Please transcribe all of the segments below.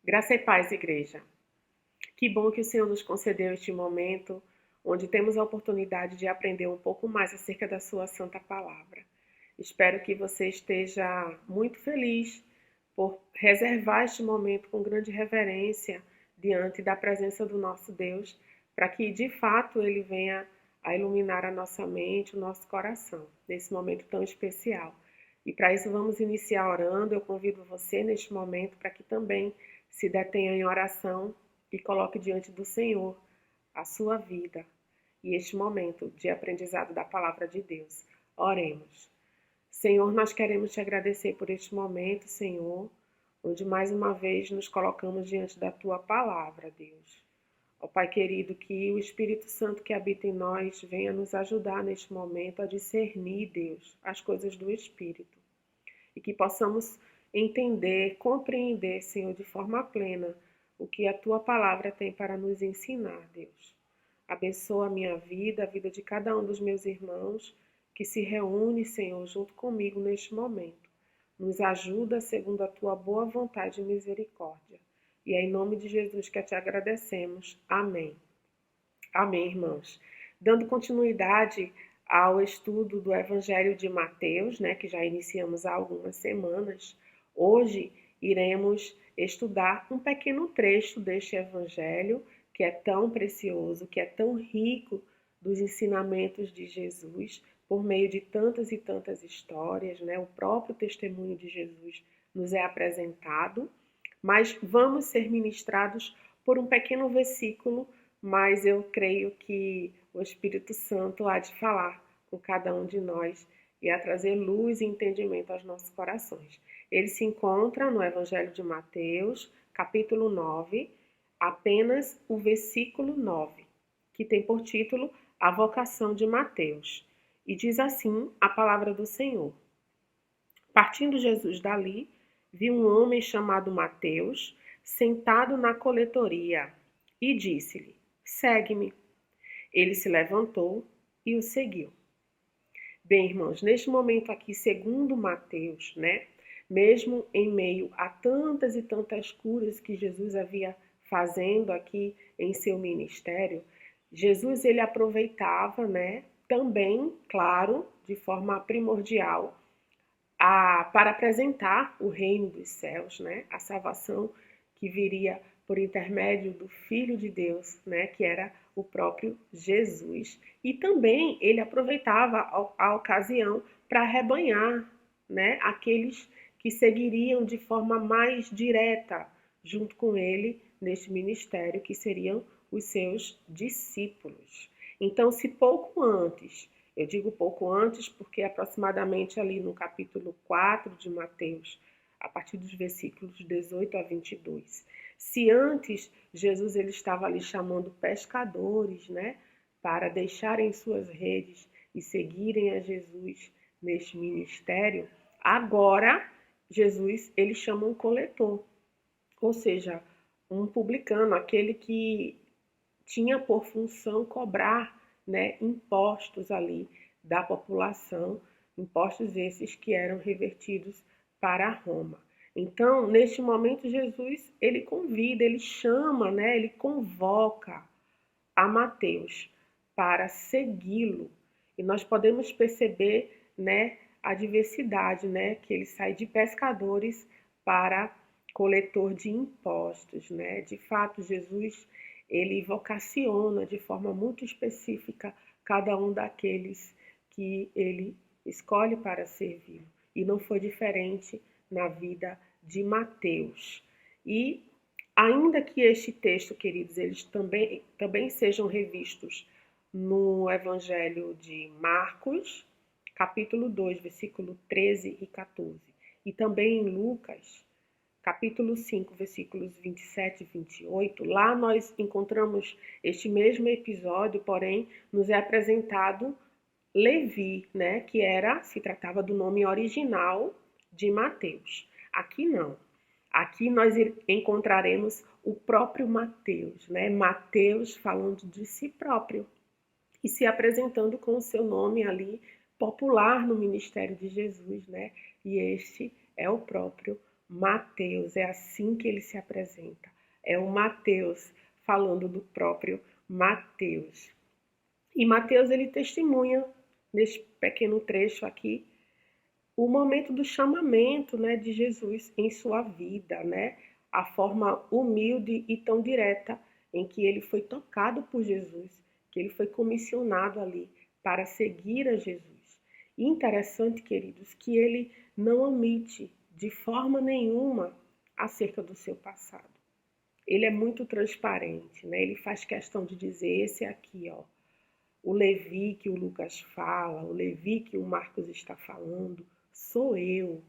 Graça e paz, igreja. Que bom que o Senhor nos concedeu este momento onde temos a oportunidade de aprender um pouco mais acerca da sua santa palavra. Espero que você esteja muito feliz por reservar este momento com grande reverência diante da presença do nosso Deus, para que de fato ele venha a iluminar a nossa mente, o nosso coração, nesse momento tão especial. E para isso vamos iniciar orando. Eu convido você neste momento para que também se detenha em oração e coloque diante do Senhor a sua vida e este momento de aprendizado da palavra de Deus. Oremos. Senhor, nós queremos te agradecer por este momento, Senhor, onde mais uma vez nos colocamos diante da tua palavra, Deus. Ó Pai querido, que o Espírito Santo que habita em nós venha nos ajudar neste momento a discernir, Deus, as coisas do Espírito. E que possamos entender, compreender, Senhor, de forma plena o que a tua palavra tem para nos ensinar, Deus. Abençoa a minha vida, a vida de cada um dos meus irmãos que se reúne, Senhor, junto comigo neste momento. Nos ajuda segundo a tua boa vontade e misericórdia. E é em nome de Jesus que te agradecemos. Amém. Amém, irmãos. Dando continuidade ao estudo do Evangelho de Mateus, que já iniciamos há algumas semanas, hoje iremos estudar um pequeno trecho deste Evangelho, que é tão precioso, que é tão rico dos ensinamentos de Jesus, por meio de tantas e tantas histórias, o próprio testemunho de Jesus nos é apresentado, mas vamos ser ministrados por um pequeno versículo, mas eu creio que o Espírito Santo há de falar com cada um de nós e a trazer luz e entendimento aos nossos corações. Ele se encontra no Evangelho de Mateus, capítulo 9, apenas o versículo 9, que tem por título A Vocação de Mateus. E diz assim a palavra do Senhor. Partindo Jesus dali, viu um homem chamado Mateus, sentado na coletoria, e disse-lhe: Segue-me. Ele se levantou e o seguiu. Bem, irmãos, neste momento aqui, segundo Mateus, mesmo em meio a tantas e tantas curas que Jesus havia fazendo aqui em seu ministério, Jesus ele aproveitava, também, claro, de forma primordial, para apresentar o reino dos céus, a salvação que viria por intermédio do Filho de Deus, que era o próprio Jesus. E também ele aproveitava a ocasião para arrebanhar, aqueles que seguiriam de forma mais direta junto com ele neste ministério, que seriam os seus discípulos. Então, se pouco antes, eu digo pouco antes porque aproximadamente ali no capítulo 4 de Mateus, a partir dos versículos 18 a 22, se antes Jesus ele estava ali chamando pescadores, para deixarem suas redes e seguirem a Jesus neste ministério, agora Jesus ele chama um coletor, ou seja, um publicano, aquele que tinha por função cobrar, impostos ali da população, impostos esses que eram revertidos para Roma. Então, neste momento, Jesus, ele convida, ele chama, ele convoca a Mateus para segui-lo. E nós podemos perceber, a diversidade, que ele sai de pescadores para coletor de impostos, De fato, Jesus, ele vocaciona de forma muito específica cada um daqueles que ele escolhe para servir. E não foi diferente na vida de Mateus. E ainda que este texto, queridos, eles também sejam revistos no Evangelho de Marcos, capítulo 2, versículo 13 e 14, e também em Lucas, capítulo 5, versículos 27 e 28, lá nós encontramos este mesmo episódio, porém, nos é apresentado Levi, que se tratava do nome original de Mateus. Aqui não. Aqui nós encontraremos o próprio Mateus, Mateus falando de si próprio e se apresentando com o seu nome ali popular no ministério de Jesus, E este é o próprio Mateus, é assim que ele se apresenta. É o Mateus falando do próprio Mateus. E Mateus, ele testemunha, nesse pequeno trecho aqui, o momento do chamamento, né, de Jesus em sua vida, né? A forma humilde e tão direta em que ele foi tocado por Jesus, que ele foi comissionado ali para seguir a Jesus. E interessante, queridos, que ele não omite de forma nenhuma acerca do seu passado. Ele é muito transparente, né? Ele faz questão de dizer, esse aqui, ó, o Levi que o Lucas fala, o Levi que o Marcos está falando, sou eu,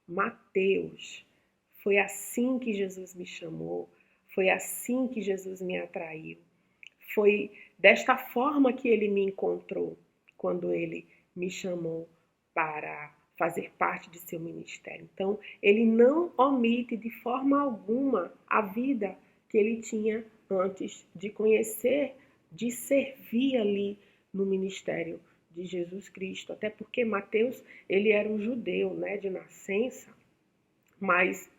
Mateus. Foi assim que Jesus me chamou, foi assim que Jesus me atraiu. Foi desta forma que ele me encontrou quando ele me chamou para fazer parte de seu ministério. Então, ele não omite de forma alguma a vida que ele tinha antes de conhecer, de servir ali no ministério de Jesus Cristo. Até porque Mateus, ele era um judeu, né, de nascença, mas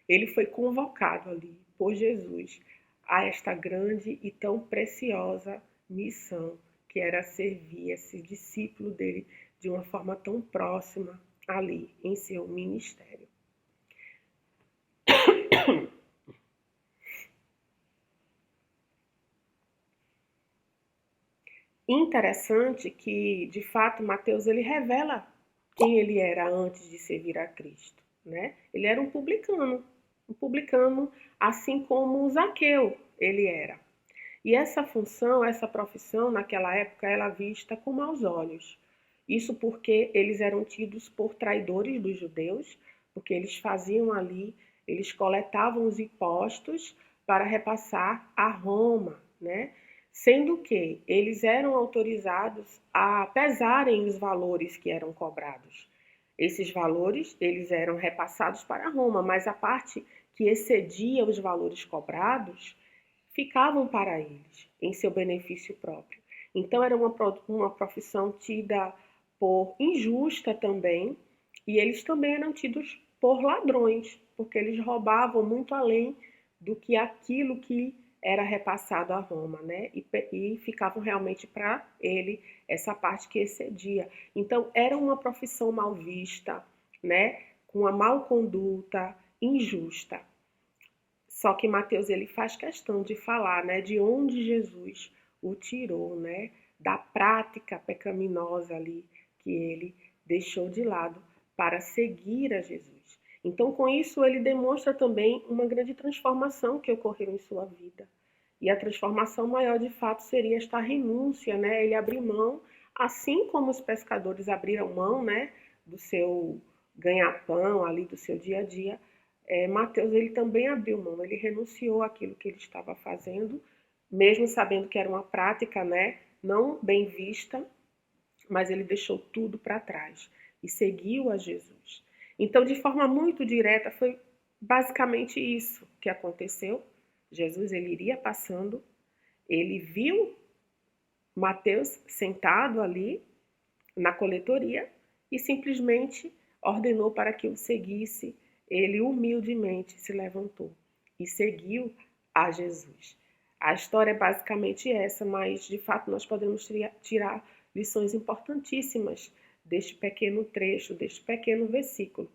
ele foi convocado ali por Jesus a esta grande e tão preciosa missão, que era servir esse discípulo dele de uma forma tão próxima ali em seu ministério. Interessante que, de fato, Mateus ele revela quem ele era antes de servir a Cristo, né? Ele era um publicano assim como Zaqueu ele era. E essa função, essa profissão, naquela época, era vista com maus olhos. Isso porque eles eram tidos por traidores dos judeus, porque eles faziam ali, eles coletavam os impostos para repassar a Roma, né? Sendo que eles eram autorizados a pesarem os valores que eram cobrados. Esses valores, eles eram repassados para Roma, mas a parte que excedia os valores cobrados ficavam para eles, em seu benefício próprio. Então era uma profissão tida por injusta também, e eles também eram tidos por ladrões, porque eles roubavam muito além do que aquilo que era repassado a Roma, né? E ficavam realmente para ele essa parte que excedia. Então era uma profissão mal vista, né? Com uma mal conduta, injusta. Só que Mateus ele faz questão de falar, né, de onde Jesus o tirou, né, da prática pecaminosa ali que ele deixou de lado para seguir a Jesus. Então, com isso, ele demonstra também uma grande transformação que ocorreu em sua vida. E a transformação maior, de fato, seria esta renúncia, né? Ele abriu mão, assim como os pescadores abriram mão, né, do seu ganha-pão ali, do seu dia a dia. Mateus ele também abriu mão, ele renunciou àquilo que ele estava fazendo, mesmo sabendo que era uma prática, né, não bem vista, mas ele deixou tudo para trás e seguiu a Jesus. Então, de forma muito direta, foi basicamente isso que aconteceu. Jesus ele iria passando, ele viu Mateus sentado ali na coletoria e simplesmente ordenou para que o seguisse. Ele humildemente se levantou e seguiu a Jesus. A história é basicamente essa, mas de fato nós podemos tirar lições importantíssimas deste pequeno trecho, deste pequeno versículo.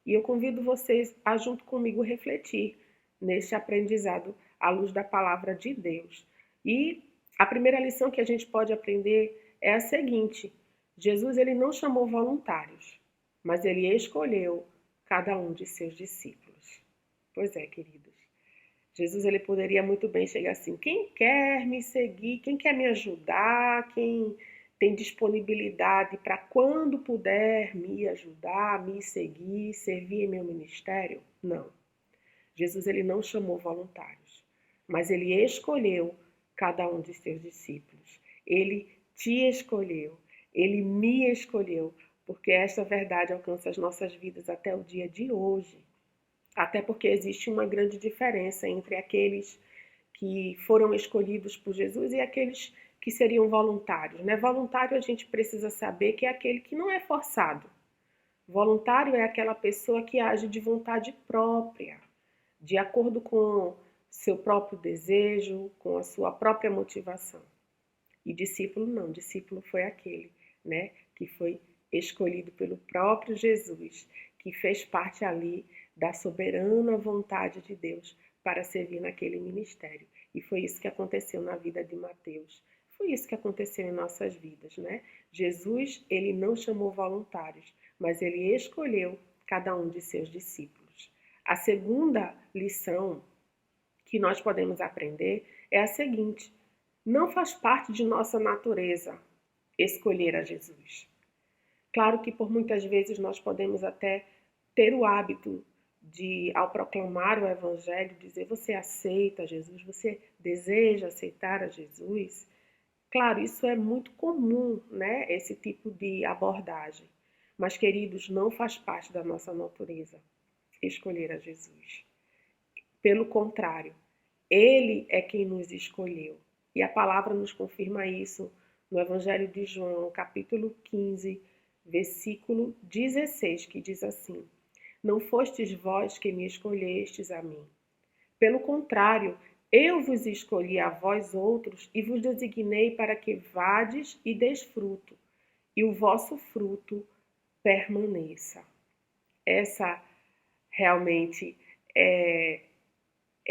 E eu convido vocês a, junto comigo, refletir neste aprendizado à luz da palavra de Deus. E a primeira lição que a gente pode aprender é a seguinte: Jesus ele não chamou voluntários, mas ele escolheu cada um de seus discípulos. Pois é, queridos. Jesus ele poderia muito bem chegar assim: quem quer me seguir, quem quer me ajudar, quem tem disponibilidade para quando puder me ajudar, me seguir, servir em meu ministério? Não. Jesus ele não chamou voluntários, mas ele escolheu cada um de seus discípulos. Ele te escolheu, ele me escolheu, porque essa verdade alcança as nossas vidas até o dia de hoje. Até porque existe uma grande diferença entre aqueles que foram escolhidos por Jesus e aqueles que seriam voluntários, né? Voluntário a gente precisa saber que é aquele que não é forçado, Voluntário é aquela pessoa que age de vontade própria, de acordo com seu próprio desejo, com a sua própria motivação. E discípulo não, discípulo foi aquele, né, que foi escolhido pelo próprio Jesus, que fez parte ali da soberana vontade de Deus para servir naquele ministério. E foi isso que aconteceu na vida de Mateus. Foi isso que aconteceu em nossas vidas, né? Jesus, ele não chamou voluntários, mas ele escolheu cada um de seus discípulos. A segunda lição que nós podemos aprender é a seguinte: não faz parte de nossa natureza escolher a Jesus. Claro que por muitas vezes nós podemos até ter o hábito de, ao proclamar o Evangelho, dizer: você aceita Jesus, você deseja aceitar a Jesus. Claro, isso é muito comum, né? Esse tipo de abordagem. Mas, queridos, não faz parte da nossa natureza escolher a Jesus. Pelo contrário, Ele é quem nos escolheu. E a palavra nos confirma isso no Evangelho de João, capítulo 15, versículo 16, que diz assim: não fostes vós que me escolhestes a mim. Pelo contrário, eu vos escolhi a vós outros e vos designei para que vades e deis fruto, e o vosso fruto permaneça. Essa realmente é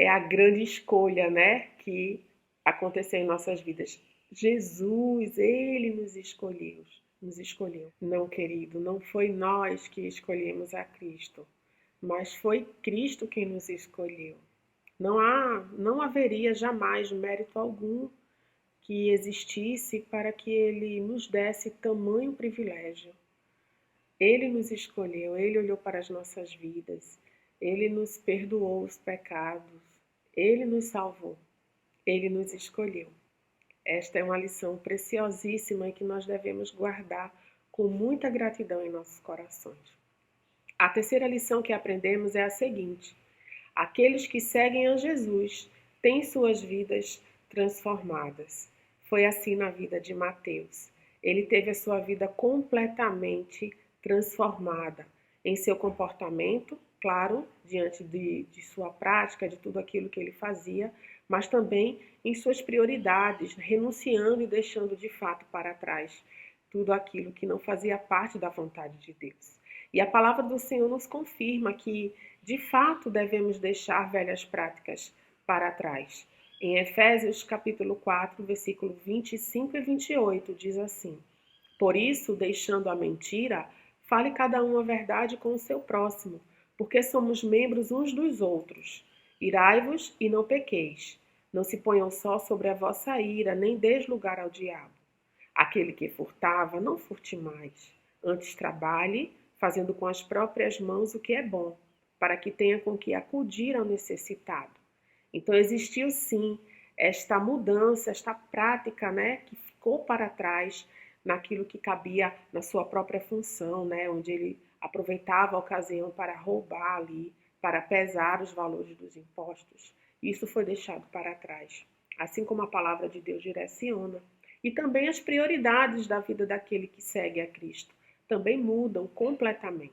a grande escolha, né, que aconteceu em nossas vidas. Jesus, ele nos escolheu. Não, querido, não foi nós que escolhemos a Cristo, mas foi Cristo quem nos escolheu. Não haveria jamais mérito algum que existisse para que ele nos desse tamanho privilégio. Ele nos escolheu, ele olhou para as nossas vidas, ele nos perdoou os pecados, ele nos salvou, ele nos escolheu. Esta é uma lição preciosíssima e que nós devemos guardar com muita gratidão em nossos corações. A terceira lição que aprendemos é a seguinte: aqueles que seguem a Jesus têm suas vidas transformadas. Foi assim na vida de Mateus. Ele teve a sua vida completamente transformada em seu comportamento, claro, diante de sua prática, de tudo aquilo que ele fazia, mas também em suas prioridades, renunciando e deixando de fato para trás tudo aquilo que não fazia parte da vontade de Deus. E a palavra do Senhor nos confirma que, de fato, devemos deixar velhas práticas para trás. Em Efésios capítulo 4, versículo 25 e 28, diz assim: por isso, deixando a mentira, fale cada um a verdade com o seu próximo, porque somos membros uns dos outros. Irai-vos e não pequeis. Não se ponham só sobre a vossa ira, nem deis lugar ao diabo. Aquele que furtava, não furte mais. Antes trabalhe, fazendo com as próprias mãos o que é bom, para que tenha com que acudir ao necessitado. Então existiu sim esta mudança, esta prática, né, que ficou para trás naquilo que cabia na sua própria função, né, onde ele aproveitava a ocasião para roubar ali, para pesar os valores dos impostos. Isso foi deixado para trás, assim como a palavra de Deus direciona. E também as prioridades da vida daquele que segue a Cristo também mudam completamente.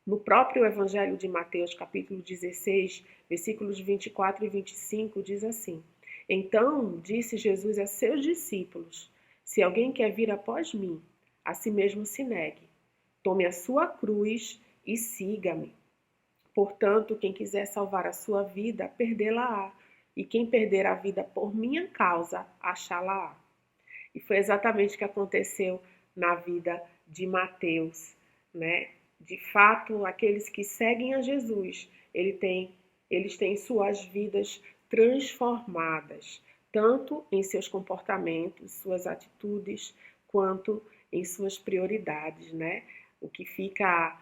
No próprio Evangelho de Mateus, capítulo 16, versículos 24 e 25, diz assim: então disse Jesus a seus discípulos: se alguém quer vir após mim, a si mesmo se negue. Tome a sua cruz e siga-me. Portanto, quem quiser salvar a sua vida, perdê-la-á. E quem perder a vida por minha causa, achá-la-á. E foi exatamente o que aconteceu na vida de Mateus, né? De fato, aqueles que seguem a Jesus, eles têm suas vidas transformadas, tanto em seus comportamentos, suas atitudes, quanto em suas prioridades, né? O que fica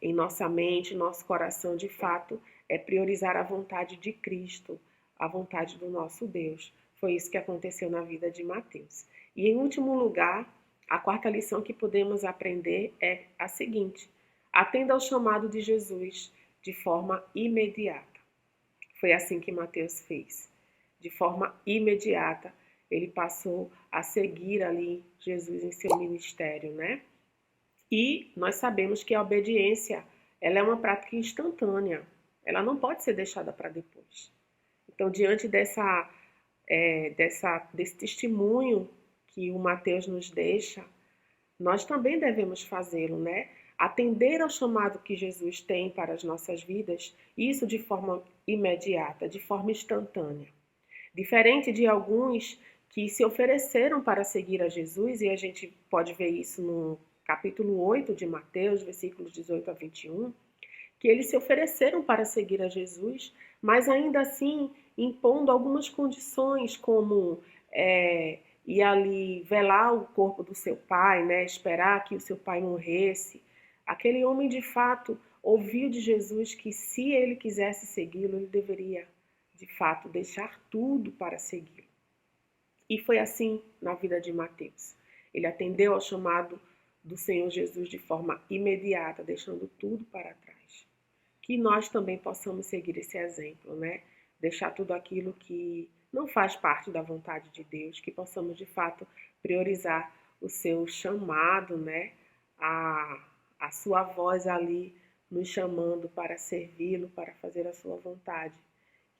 em nossa mente, nosso coração, de fato, é priorizar a vontade de Cristo, a vontade do nosso Deus. Foi isso que aconteceu na vida de Mateus. E em último lugar, a quarta lição que podemos aprender é a seguinte: atenda ao chamado de Jesus de forma imediata. Foi assim que Mateus fez. De forma imediata, ele passou a seguir ali Jesus em seu ministério, né? E nós sabemos que a obediência, ela é uma prática instantânea. Ela não pode ser deixada para depois. Então, diante desse testemunho que o Mateus nos deixa, nós também devemos fazê-lo, né? Atender ao chamado que Jesus tem para as nossas vidas, isso de forma imediata, de forma instantânea. Diferente de alguns que se ofereceram para seguir a Jesus, e a gente pode ver isso no capítulo 8 de Mateus, versículos 18 a 21, que eles se ofereceram para seguir a Jesus, mas ainda assim impondo algumas condições, como ir ali velar o corpo do seu pai, né? Esperar que o seu pai morresse. Aquele homem, de fato, ouviu de Jesus que se ele quisesse segui-lo, ele deveria, de fato, deixar tudo para segui-lo. E foi assim na vida de Mateus. Ele atendeu ao chamado do Senhor Jesus de forma imediata, deixando tudo para trás. Que nós também possamos seguir esse exemplo, né? Deixar tudo aquilo que não faz parte da vontade de Deus, que possamos de fato priorizar o seu chamado, né? A sua voz ali nos chamando para servi-lo, para fazer a sua vontade.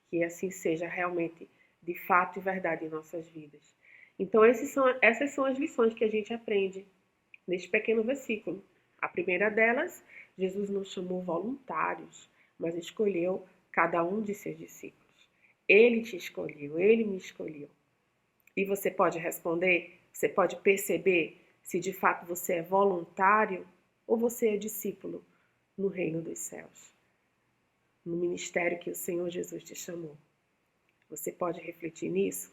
Que assim seja realmente de fato e verdade em nossas vidas. Então essas são as lições que a gente aprende neste pequeno versículo. A primeira delas, Jesus não chamou voluntários, mas escolheu cada um de seus discípulos. Ele te escolheu, ele me escolheu. E você pode responder, você pode perceber se de fato você é voluntário ou você é discípulo no reino dos céus, no ministério que o Senhor Jesus te chamou. Você pode refletir nisso?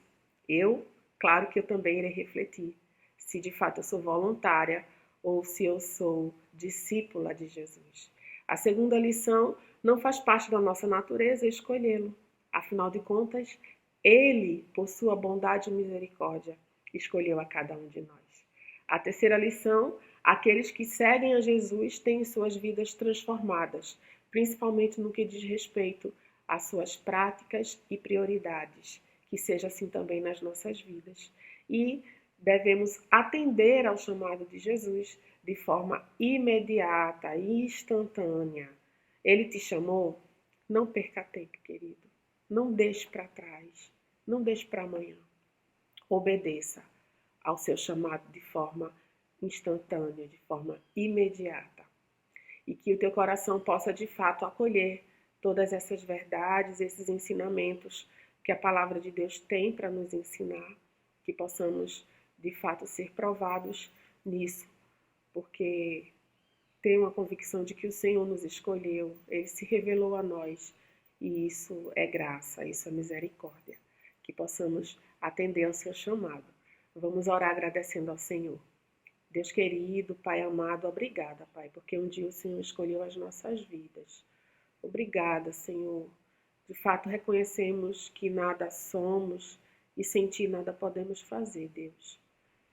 Claro que eu também irei refletir se de fato eu sou voluntária ou se eu sou discípula de Jesus. A segunda lição, não faz parte da nossa natureza escolhê-lo. Afinal de contas, ele, por sua bondade e misericórdia, escolheu a cada um de nós. A terceira lição, aqueles que seguem a Jesus têm suas vidas transformadas, principalmente no que diz respeito às suas práticas e prioridades. Que seja assim também nas nossas vidas. E devemos atender ao chamado de Jesus de forma imediata e instantânea. Ele te chamou? Não perca tempo, querido. Não deixe para trás. Não deixe para amanhã. Obedeça ao seu chamado de forma instantânea, de forma imediata. E que o teu coração possa de fato acolher todas essas verdades, esses ensinamentos que a palavra de Deus tem para nos ensinar, que possamos de fato ser provados nisso, porque tenho a convicção de que o Senhor nos escolheu, Ele se revelou a nós, e isso é graça, isso é misericórdia, que possamos atender ao seu chamado. Vamos orar agradecendo ao Senhor. Deus querido, Pai amado, obrigada, Pai, porque um dia o Senhor escolheu as nossas vidas. Obrigada, Senhor. De fato, reconhecemos que nada somos e sem Ti nada podemos fazer, Deus.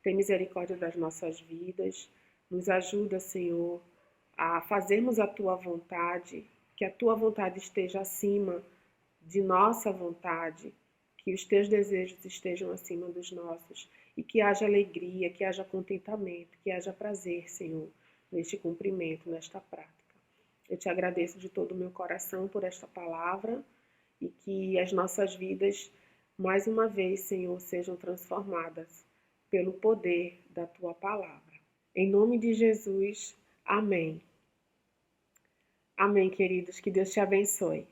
Tem misericórdia das nossas vidas, nos ajuda, Senhor, a fazermos a Tua vontade, que a Tua vontade esteja acima de nossa vontade, que os Teus desejos estejam acima dos nossos e que haja alegria, que haja contentamento, que haja prazer, Senhor, neste cumprimento, nesta prática. Eu te agradeço de todo o meu coração por esta palavra e que as nossas vidas, mais uma vez, Senhor, sejam transformadas pelo poder da Tua palavra. Em nome de Jesus, amém. Amém, queridos. Que Deus te abençoe.